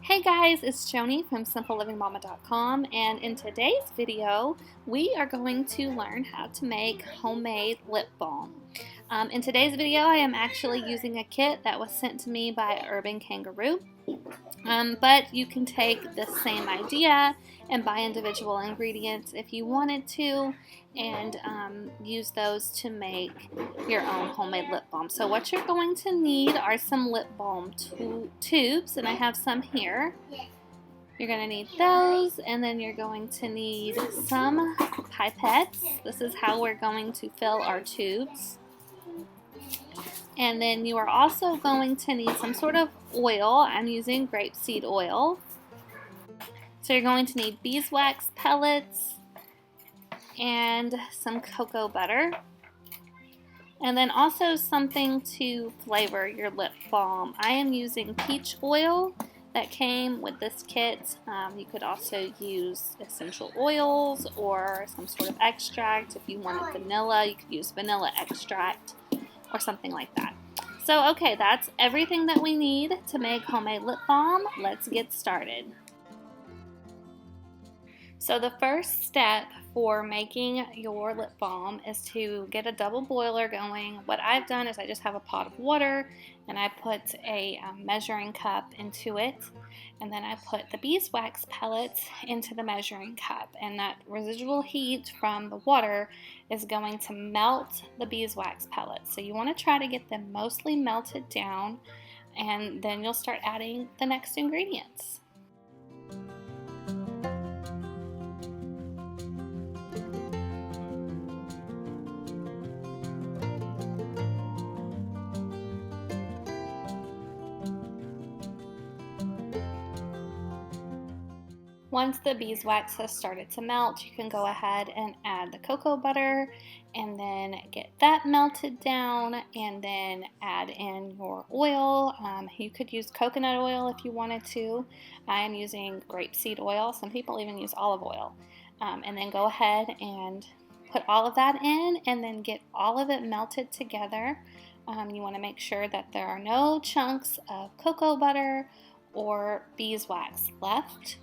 Hey guys, it's Joanie from simplelivingmama.com, and in today's video we are going to learn how to make homemade lip balm. In today's video I am actually using a kit that was sent to me by Urban Kangaroo, but you can take the same idea and buy individual ingredients if you wanted to, and use those to make your own homemade lip balm. So what you're going to need are some lip balm tubes, and I have some here. You're going to need those, and then you're going to need some pipettes. This is how we're going to fill our tubes. And then you are also going to need some sort of oil. I'm using grapeseed oil. So you're going to need beeswax pellets and some cocoa butter. And then also something to flavor your lip balm. I am using peach oil that came with this kit. You could also use essential oils or some sort of extract. If you wanted vanilla, you could use vanilla extract or something like that. So okay, that's everything that we need to make homemade lip balm. Let's get started. So the first step for making your lip balm is to get a double boiler going. What I've done is I just have a pot of water and I put a measuring cup into it, and then I put the beeswax pellets into the measuring cup, and that residual heat from the water is going to melt the beeswax pellets. So you want to try to get them mostly melted down, and then you'll start adding the next ingredients. Once the beeswax has started to melt, you can go ahead and add the cocoa butter and then get that melted down, and then add in your oil. You could use coconut oil if you wanted to. I am using grapeseed oil. Some people even use olive oil. And then go ahead and put all of that in, and then get all of it melted together. You want to make sure that there are no chunks of cocoa butter or beeswax left.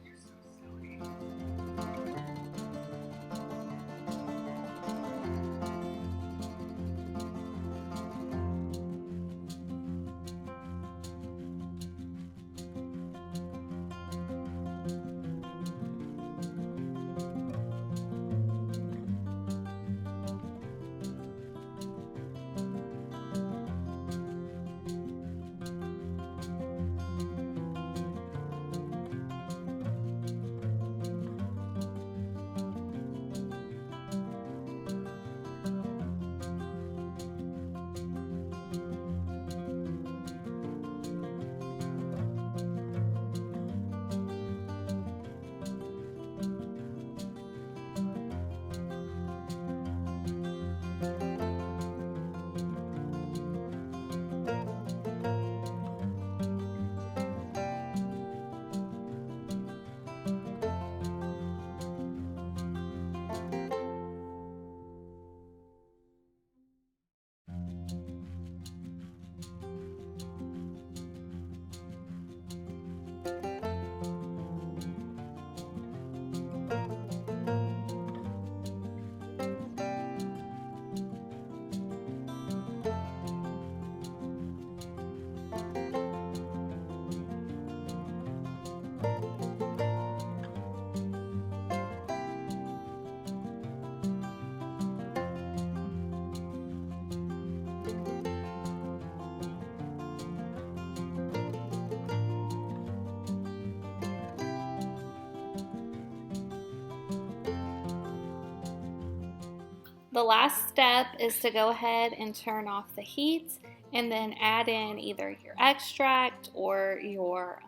The last step is to go ahead and turn off the heat, and then add in either your extract or your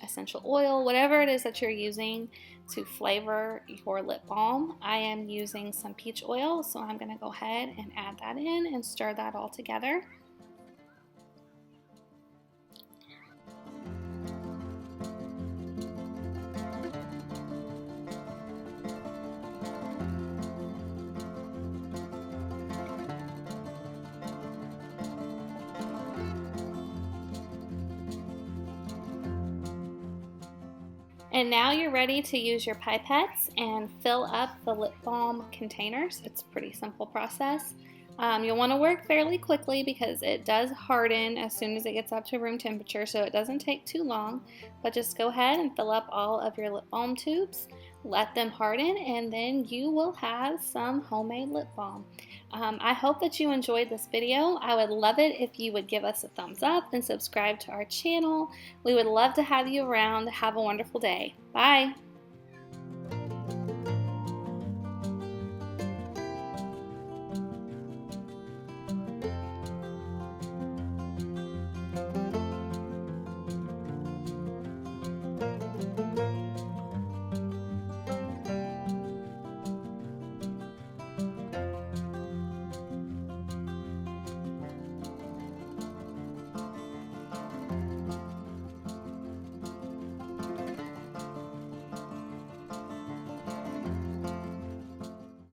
essential oil, whatever it is that you're using to flavor your lip balm. I am using some peach oil, so I'm going to go ahead and add that in and stir that all together. And now you're ready to use your pipettes and fill up the lip balm containers. It's a pretty simple process. You'll want to work fairly quickly because it does harden as soon as it gets up to room temperature, so it doesn't take too long. But just go ahead and fill up all of your lip balm tubes, let them harden, and then you will have some homemade lip balm. I hope that you enjoyed this video. I would love it if you would give us a thumbs up and subscribe to our channel. We would love to have you around. Have a wonderful day. Bye.